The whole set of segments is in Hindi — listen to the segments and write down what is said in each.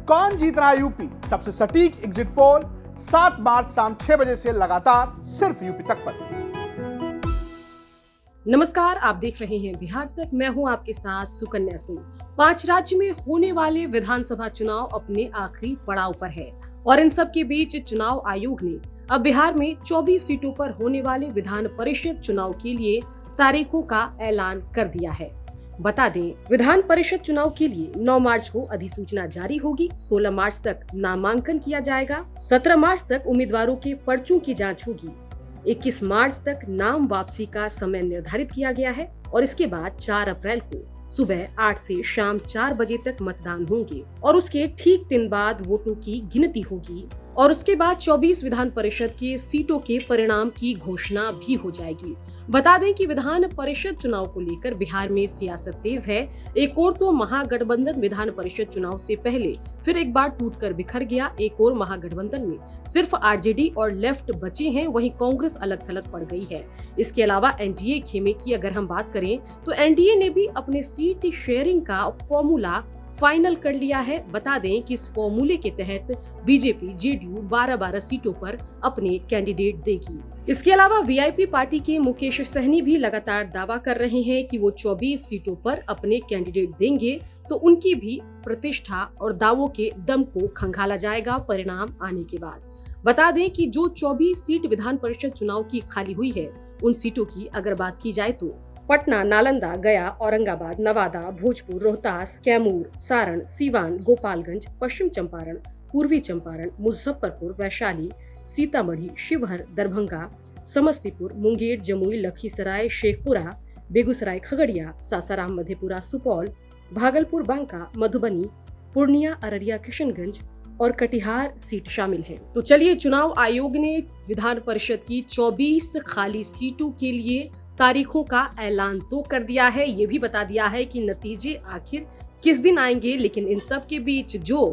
कौन जीत रहा यूपी? सबसे सटीक एग्जिट पोल 7 मार्च शाम 6 बजे से लगातार सिर्फ यूपी तक पर। नमस्कार, आप देख रहे हैं बिहार तक। मैं हूं आपके साथ सुकन्या सिंह। 5 राज्य में होने वाले विधानसभा चुनाव अपने आखिरी पड़ाव पर है और इन सब के बीच चुनाव आयोग ने अब बिहार में 24 सीटों पर होने वाले विधान परिषद चुनाव के लिए तारीखों का ऐलान कर दिया है। बता दें, विधान परिषद चुनाव के लिए 9 मार्च को अधिसूचना जारी होगी। 16 मार्च तक नामांकन किया जाएगा। 17 मार्च तक उम्मीदवारों के पर्चों की जांच होगी। 21 मार्च तक नाम वापसी का समय निर्धारित किया गया है और इसके बाद 4 अप्रैल को सुबह 8 से शाम 4 बजे तक मतदान होंगे और उसके ठीक 3 बाद वोटों की गिनती होगी और उसके बाद 24 विधान परिषद के सीटों के परिणाम की घोषणा भी हो जाएगी। बता दें कि विधान परिषद चुनाव को लेकर बिहार में सियासत तेज है। एक ओर तो महागठबंधन विधान परिषद चुनाव से पहले फिर एक बार टूटकर बिखर गया। एक और महागठबंधन में सिर्फ आरजेडी और लेफ्ट बचे हैं, वहीं कांग्रेस अलग थलग पड़ गई है। इसके अलावा एनडीए खेमे की अगर हम बात करें तो एनडीए ने भी अपने सीट शेयरिंग का फॉर्मूला फाइनल कर लिया है। बता दें कि इस फॉर्मूले के तहत बीजेपी जेडीयू 12-12 सीटों पर अपने कैंडिडेट देगी। इसके अलावा वीआईपी पार्टी के मुकेश सहनी भी लगातार दावा कर रहे हैं कि वो 24 सीटों पर अपने कैंडिडेट देंगे, तो उनकी भी प्रतिष्ठा और दावों के दम को खंगाला जाएगा परिणाम आने के बाद। बता दें कि जो 24 सीट विधान परिषद चुनाव की खाली हुई है, उन सीटों की अगर बात की जाए तो पटना, नालंदा, गया, औरंगाबाद, नवादा, भोजपुर, रोहतास, कैमूर, सारण, सीवान, गोपालगंज, पश्चिम चंपारण, पूर्वी चंपारण, मुजफ्फरपुर, वैशाली, सीतामढ़ी, शिवहर, दरभंगा, समस्तीपुर, मुंगेर, जमुई, लखीसराय, शेखपुरा, बेगूसराय, खगड़िया, सासाराम, मधेपुरा, सुपौल, भागलपुर, बांका, मधुबनी, पूर्णिया, अररिया, किशनगंज और कटिहार सीट शामिल है। तो चलिए, चुनाव आयोग ने विधान परिषद की 24 खाली सीटों के लिए तारीखों का ऐलान तो कर दिया है। ये भी बता दिया है कि नतीजे आखिर किस दिन आएंगे, लेकिन इन सब के बीच जो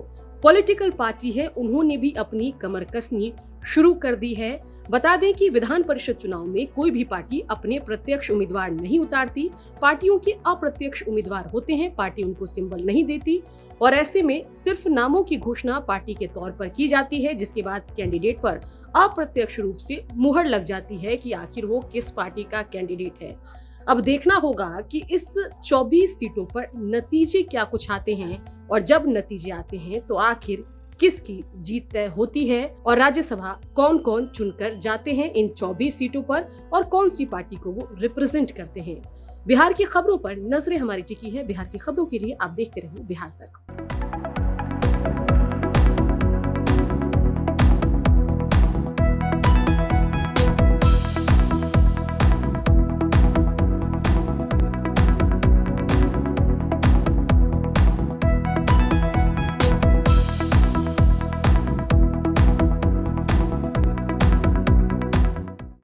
पॉलिटिकल पार्टी है उन्होंने भी अपनी कमर कसनी शुरू कर दी है। बता दें कि विधान परिषद चुनाव में कोई भी पार्टी अपने प्रत्यक्ष उम्मीदवार नहीं उतारती। पार्टियों के अप्रत्यक्ष उम्मीदवार होते हैं, पार्टी उनको सिंबल नहीं देती और ऐसे में सिर्फ नामों की घोषणा पार्टी के तौर पर की जाती है, जिसके बाद कैंडिडेट पर अप्रत्यक्ष रूप से मुहर लग जाती है कि आखिर वो किस पार्टी का कैंडिडेट है। अब देखना होगा कि इस 24 सीटों पर नतीजे क्या कुछ आते हैं और जब नतीजे आते हैं तो आखिर किसकी जीत तय होती है और राज्यसभा कौन कौन चुनकर जाते हैं इन 24 सीटों पर और कौन सी पार्टी को वो रिप्रेजेंट करते हैं। बिहार की खबरों पर नजरें हमारी टिकी है। बिहार की खबरों के लिए आप देखते रहिए बिहार तक।